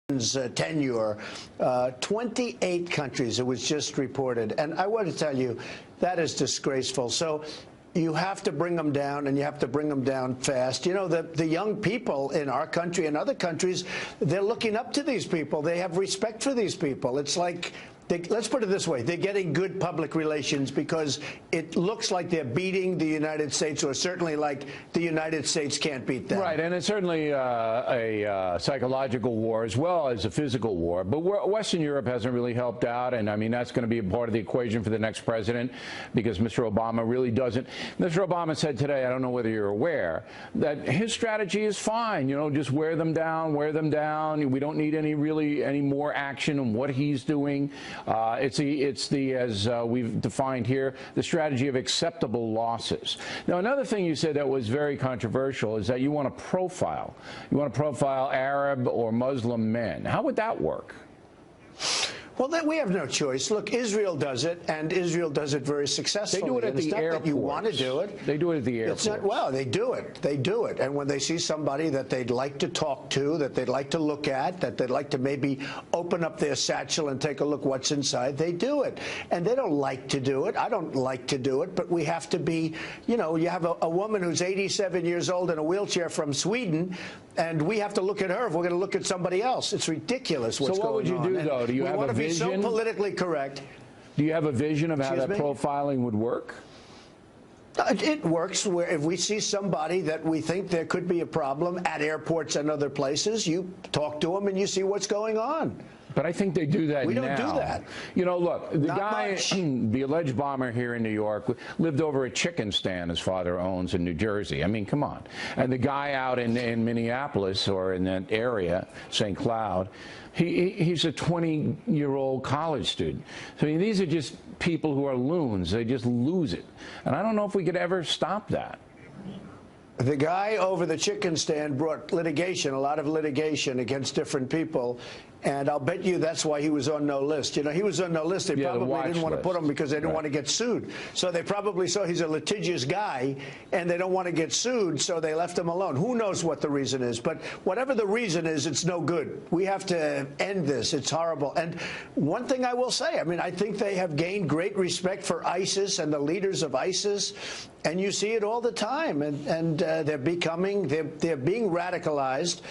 tenure, 28 countries, it was just reported. And I want to tell you, that is disgraceful. So you have to bring them down, and you have to bring them down fast. You know, the young people in our country and other countries, they're looking up to these people. They have respect for these people. It's like, let's put it this way, they're getting good public relations because it looks like they're beating the United States, or certainly like the United States can't beat them. Right, and it's certainly a psychological war as well as a physical war. But Western Europe hasn't really helped out, and I mean, that's going to be a part of the equation for the next president, because Mr. Obama really doesn't. Mr. Obama said today, I don't know whether you're aware, that his strategy is fine. You know, just wear them down, wear them down. We don't need any more action on what he's doing. It's the as we've defined here, the strategy of acceptable losses. Now, another thing you said that was very controversial is that you want to profile. You want to profile Arab or Muslim men. How would that work? Well, we have no choice. Look, Israel does it, and Israel does it very successfully. They do it at the airport. That you want to do it. They do it at the airport. It's not, well, they do it. They do it. And when they see somebody that they'd like to talk to, that they'd like to look at, that they'd like to maybe open up their satchel and take a look what's inside, they do it. And they don't like to do it. I don't like to do it, but we have to be, you know, you have a woman who's 87 years old in a wheelchair from Sweden, and we have to look at her if we're going to look at somebody else. It's ridiculous what's going on. So what would you do, though? Do you have a vision? So politically correct. Do you have a vision of how that profiling would work? It works where if we see somebody that we think there could be a problem at airports and other places, you talk to them and you see what's going on. But I think they do that now. We don't do that. You know, look, the guy, the alleged bomber here in New York, lived over a chicken stand his father owns in New Jersey. I mean, come on. And the guy out in Minneapolis, or in that area, St. Cloud, he's a 20-year-old college student. So I mean, these are just people who are loons. They just lose it. And I don't know if we could ever stop that. The guy over the chicken stand brought litigation, a lot of litigation against different people, and I'll bet you that's why he was on no list. You know, he was on no list. They probably didn't want to put him because they didn't want to get sued. So they probably saw he's a litigious guy, and they don't want to get sued, so they left him alone. Who knows what the reason is? But whatever the reason is, it's no good. We have to end this. It's horrible. And one thing I will say, I mean, I think they have gained great respect for ISIS and the leaders of ISIS, and you see it all the time. And they're being radicalized.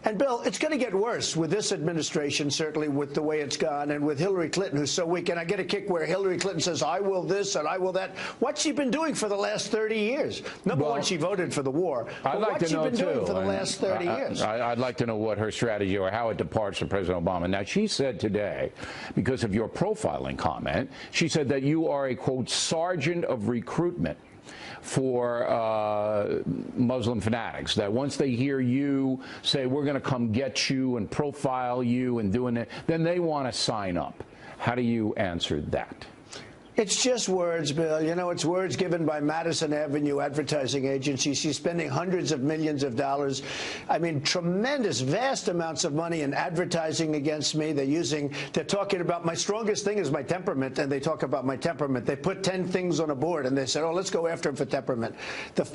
And, Bill, it's going to get worse with this administration, certainly with the way it's gone, and with Hillary Clinton, who's so weak. And I get a kick where Hillary Clinton says, I will this and I will that. What's she been doing for the last 30 years? Number one, she voted for the war. But what's she been doing for the last 30 years? I'd like to know what her strategy or how it departs from President Obama. Now, she said today, because of your profiling comment, she said that you are a, quote, sergeant of recruitment for Muslim fanatics, that once they hear you say, we're going to come get you and profile you and doing it, then they want to sign up. How do you answer that? It's just words, Bill. You know, it's words given by Madison Avenue Advertising Agency. She's spending hundreds of millions of dollars. I mean, tremendous, vast amounts of money in advertising against me. They're talking about my strongest thing is my temperament, and they talk about my temperament. They put 10 things on a board, and they said, oh, let's go after him for temperament.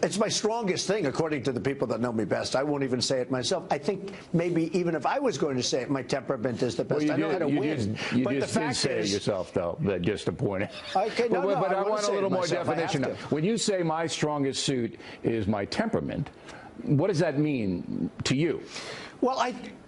It's my strongest thing, according to the people that know me best. I won't even say it myself. I think maybe even if I was going to say it, my temperament is the best. Well, I know how to win. You just did say it yourself, though, just to point out. Okay, no, but I want a little more myself. definition. When you say my strongest suit is my temperament, what does that mean to you? Well,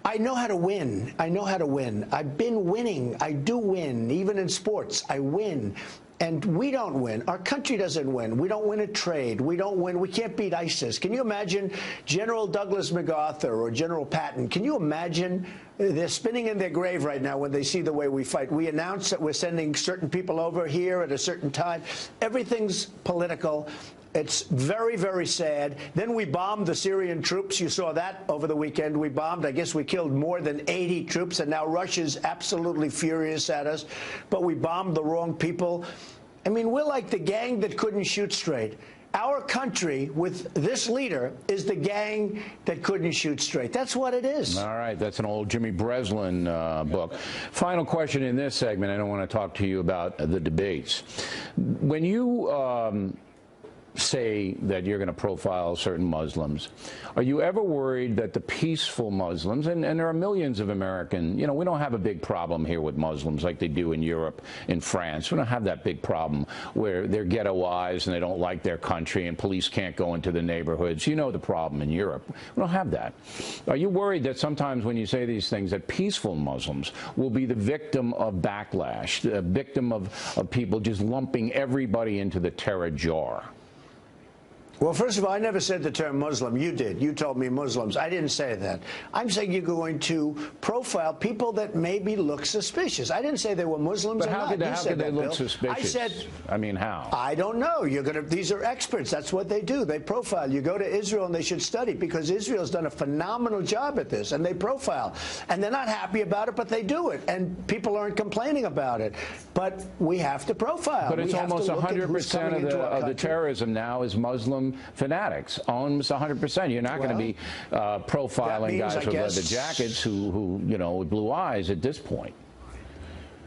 I know how to win. I know how to win. I've been winning. I do win. Even in sports, I win. And we don't win. Our country doesn't win. We don't win a trade. We don't win. We can't beat ISIS. Can you imagine General Douglas MacArthur or General Patton? Can you imagine? They're spinning in their grave right now when they see the way we fight. We announce that we're sending certain people over here at a certain time. Everything's political. It's very, very sad. Then we bombed the Syrian troops. You saw that over the weekend. We bombed. I guess we killed more than 80 troops, and now Russia's absolutely furious at us. But we bombed the wrong people. I mean, we're like the gang that couldn't shoot straight. Our country, with this leader, is the gang that couldn't shoot straight. That's what it is. All right. That's an old Jimmy Breslin book. Final question in this segment. I don't want to talk to you about the debates. When you say that you're going to profile certain Muslims, are you ever worried that the peaceful Muslims, and there are millions of American, you know, we don't have a big problem here with Muslims like they do in Europe, in France. We don't have that big problem where they're ghettoized and they don't like their country and police can't go into the neighborhoods. You know the problem in Europe. We don't have that. Are you worried that sometimes when you say these things that peaceful Muslims will be the victim of backlash, the victim of people just lumping everybody into the terror jar? Well, first of all, I never said the term Muslim. You did. You told me Muslims. I didn't say that. I'm saying you're going to profile people that maybe look suspicious. I didn't say they were Muslims or not. But how could they look suspicious? I said, I mean, how? I don't know. These are experts. That's what they do. They profile. You go to Israel and they should study because Israel's done a phenomenal job at this, and they profile. And they're not happy about it, but they do it. And people aren't complaining about it. But we have to profile. But it's almost 100% of the terrorism now is Muslim fanatics, almost 100%. You're not going to be profiling guys with leather jackets who, you know, with blue eyes at this point.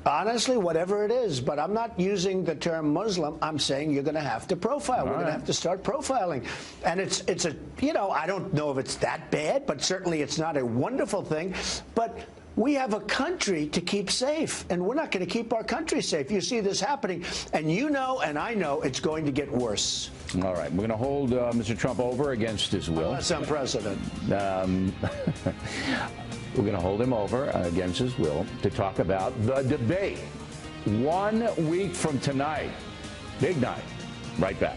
Honestly, whatever it is, but I'm not using the term Muslim. I'm saying you're going to have to profile. We're going to have to start profiling. And it's a, you know, I don't know if it's that bad, but certainly it's not a wonderful thing. But we have a country to keep safe, and we're not going to keep our country safe. You see this happening, and you know and I know it's going to get worse. All right. We're going to hold Mr. Trump over against his will. Unless I'm president. We're going to hold him over against his will to talk about the debate 1 week from tonight. Big night. Right back.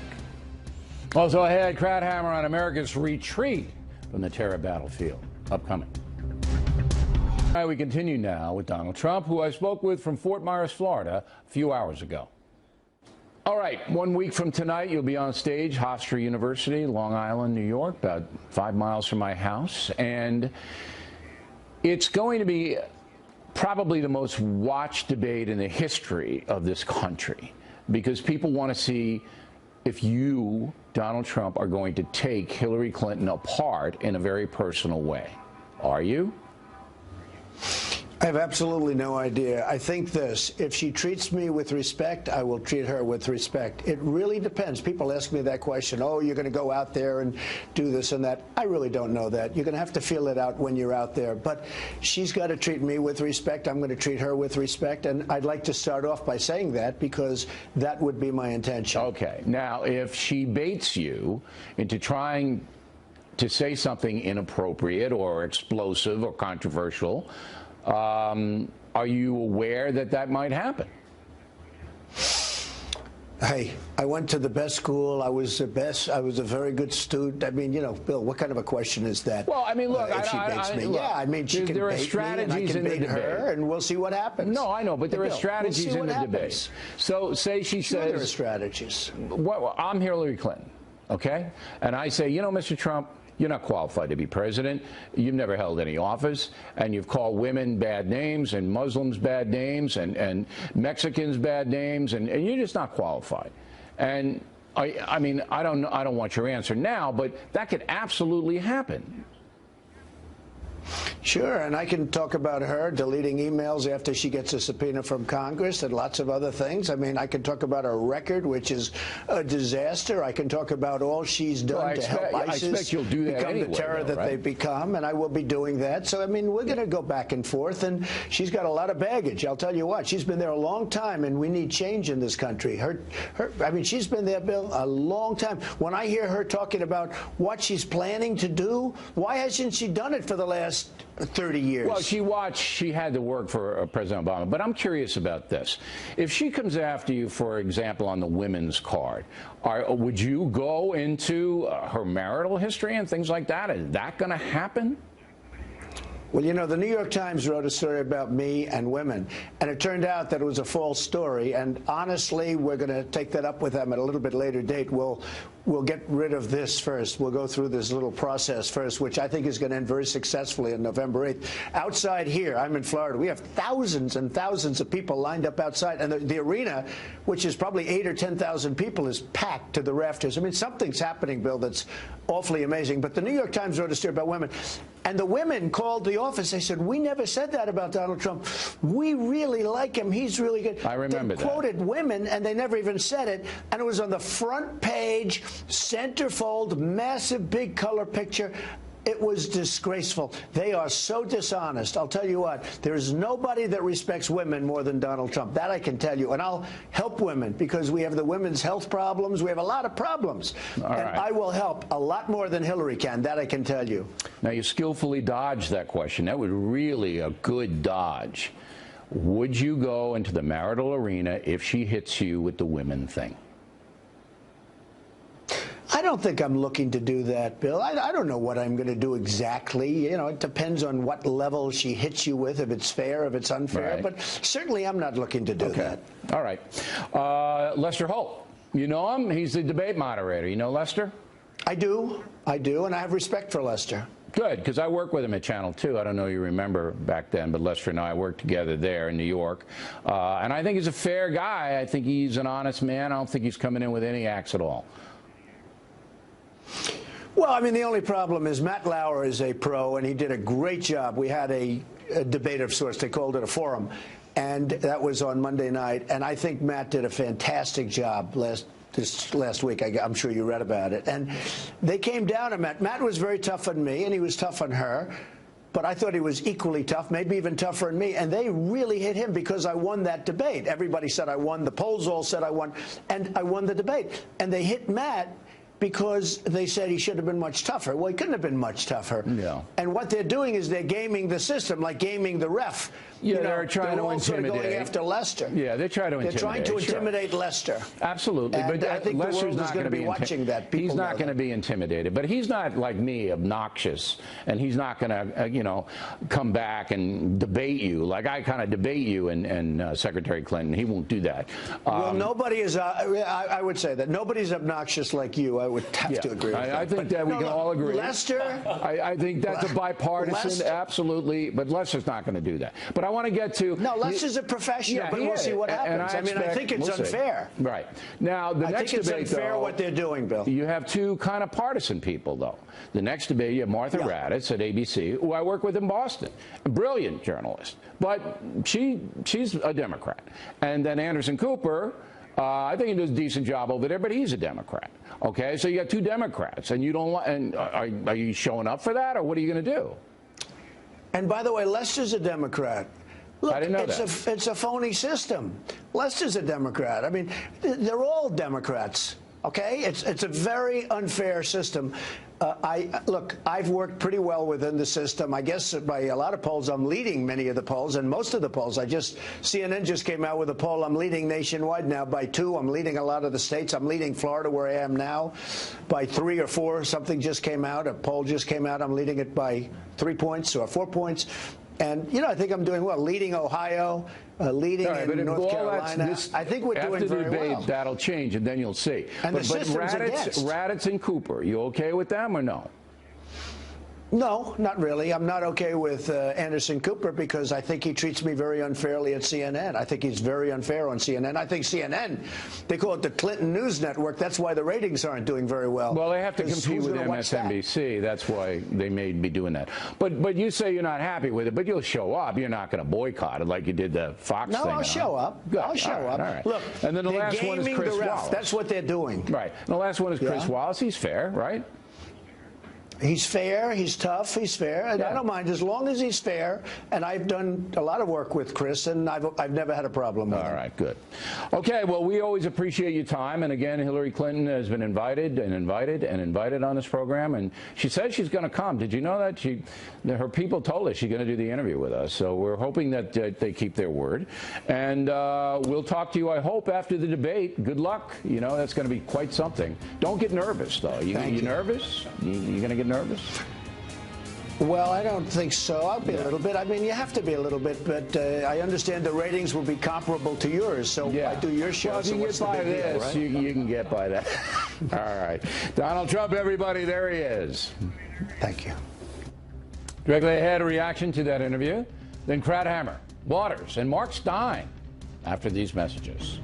Also ahead, Krauthammer on America's retreat from the terror battlefield. Upcoming. All right, we continue now with Donald Trump, who I spoke with from Fort Myers, Florida, a few hours ago. All right, 1 week from tonight, you'll be on stage, Hofstra University, Long Island, New York, about 5 miles from my house. And it's going to be probably the most watched debate in the history of this country, because people want to see if you, Donald Trump, are going to take Hillary Clinton apart in a very personal way. Are you? I have absolutely no idea. I think this: if she treats me with respect, I will treat her with respect. It really depends. People ask me that question. Oh, you're going to go out there and do this and that. I really don't know that. You're going to have to feel it out when you're out there. But she's got to treat me with respect. I'm going to treat her with respect. And I'd like to start off by saying that, because that would be my intention. Okay. Now, if she baits you into trying to say something inappropriate or explosive or controversial, are you aware that that might happen? Hey, I went to the best school. I was the best. I was a very good student. I mean, you know, Bill, what kind of a question is that? Well, I mean, look, if she baits me. Yeah, I mean, she can bait me, and I can bait her, and we'll see what happens. No, I know, but there are strategies in the debate. So say she says... there are strategies. Well, I'm Hillary Clinton, okay? And I say, you know, Mr. Trump, you're not qualified to be president. You've never held any office, and you've called women bad names and Muslims bad names and Mexicans bad names, and you're just not qualified. And I mean, I don't want your answer now, but that could absolutely happen. Sure, and I can talk about her deleting emails after she gets a subpoena from Congress and lots of other things. I mean, I can talk about her record, which is a disaster. I can talk about all she's done to help ISIS become the terror that they've become, and I will be doing that. So, I mean, we're going to go back and forth, and she's got a lot of baggage. I'll tell you what, she's been there a long time, and we need change in this country. I mean, she's been there, Bill, a long time. When I hear her talking about what she's planning to do, why hasn't she done it for the last 30 years? Well, she had to work for President Obama. But I'm curious about this. If she comes after you, for example, on the women's card, would you go into her marital history and things like that? Is that going to happen? Well, you know, the New York Times wrote a story about me and women, and it turned out that it was a false story. And honestly, we're going to take that up with them at a little bit later date. We'll get rid of this first. We'll go through this little process first, which I think is going to end very successfully on November 8th. Outside here, I'm in Florida, we have thousands and thousands of people lined up outside, and the arena, which is probably 8,000 or 10,000 people, is packed to the rafters. I mean, something's happening, Bill, that's awfully amazing. But the New York Times wrote a story about women, and the women called the office. They said, we never said that about Donald Trump. We really like him. He's really good. I remember that. They quoted women, and they never even said it, and it was on the front page Centerfold, massive, big color picture. It was disgraceful. They are so dishonest. I'll tell you what, there's nobody that respects women more than Donald Trump. That I can tell you. And I'll help women because we have the women's health problems. We have a lot of problems. I will help a lot more than Hillary can. That I can tell you. Now, you skillfully dodged that question. That was really a good dodge. Would you go into the marital arena if she hits you with the women thing? I don't think I'm looking to do that, Bill. I don't know what I'm going to do exactly. You know, it depends on what level she hits you with, if it's fair, if it's unfair. Right. But certainly I'm not looking to do that. All right. Lester Holt, you know him? He's the debate moderator. You know Lester? I do, and I have respect for Lester. Good, because I worked with him at Channel 2. I don't know if you remember back then, but Lester and I worked together there in New York. And I think he's a fair guy. I think he's an honest man. I don't think he's coming in with any acts at all. Well, I mean, the only problem is Matt Lauer is a pro, and he did a great job. We had a debate of sorts. They called it a forum, and that was on Monday night. And I think Matt did a fantastic job this last week. I'm sure you read about it. And they came down to Matt. Matt was very tough on me, and he was tough on her. But I thought he was equally tough, maybe even tougher than me. And they really hit him because I won that debate. Everybody said I won. The polls all said I won. And I won the debate. And they hit Matt because they said he should have been much tougher. Well, he couldn't have been much tougher. Yeah. And what they're doing is they're gaming the system, like gaming the ref. Yeah, they're trying to intimidate. They're going after Lester. Yeah, they're trying to intimidate. They're trying to intimidate Lester. Absolutely. And but I think Lester's the world not is going to be watching that. He's not going to be intimidated. But he's not like me, obnoxious, and he's not going to, come back and debate you like I kind of debate you and Secretary Clinton. He won't do that. Well, nobody is. I would say that nobody's obnoxious like you. I would have to agree with that. I think that we can all agree. Lester. I think that's a bipartisan, absolutely. But Lester's not going to do that. But I want to get to. No, Lester's a professional, but we'll see what happens. I think it's unfair. Right. Now, the next debate, I think it's unfair what they're doing, Bill. You have two kind of partisan people, though. The next debate, you have Martha Raddatz at ABC, who I work with in Boston. A brilliant journalist. But she's a Democrat. And then Anderson Cooper, I think he does a decent job over there, but he's a Democrat. Okay? So you got two Democrats. And you don't want, and are you showing up for that, or what are you going to do? And by the way, Lester's a Democrat. Look, I didn't know that. It's a phony system. Lester's a Democrat. I mean, they're all Democrats. Okay, it's a very unfair system. Look, I've worked pretty well within the system. I guess by a lot of polls, I'm leading many of the polls, and most of the polls. CNN just came out with a poll. I'm leading nationwide now by 2. I'm leading a lot of the states. I'm leading Florida, where I am now, by 3 or 4. Something just came out. A poll just came out. I'm leading it by 3 points or 4 points. And, I think I'm doing well. Leading Ohio, leading in North Carolina. I think we're doing very well. After the debate, that'll change, and then you'll see. And the system's against. Raddatz and Cooper, you okay with them or no? No, not really. I'm not okay with Anderson Cooper because I think he treats me very unfairly at CNN. I think he's very unfair on CNN. I think CNN, they call it the Clinton News Network. That's why the ratings aren't doing very well. Well, they have to compete with MSNBC. That's why they may be doing that. But you say you're not happy with it, but you'll show up. You're not going to boycott it like you did the Fox thing. No, I'll show up. Good. I'll show up. All right. Look, and then the last one is Chris Wallace. That's what they're doing. Right. And the last one is Chris Wallace. He's fair, right? He's fair, he's tough, he's fair, and I don't mind as long as he's fair. And I've done a lot of work with Chris, and I've never had a problem with him. All right, good. Okay, well, we always appreciate your time. And again, Hillary Clinton has been invited and invited and invited on this program, and she said she's going to come. Did you know that? Her people told us she's going to do the interview with us, so we're hoping that they keep their word. And we'll talk to you, I hope, after the debate. Good luck. That's going to be quite something. Don't get nervous, though. You nervous? You going to get nervous? Well, I don't think so. I'll be a little bit. I mean, you have to be a little bit, but I understand the ratings will be comparable to yours, so I do your show. Well, if you get by this, right? you can get by that. All right. Donald Trump, everybody, there he is. Thank you. Directly ahead, a reaction to that interview. Then Krauthammer, Waters, and Mark Stein after these messages.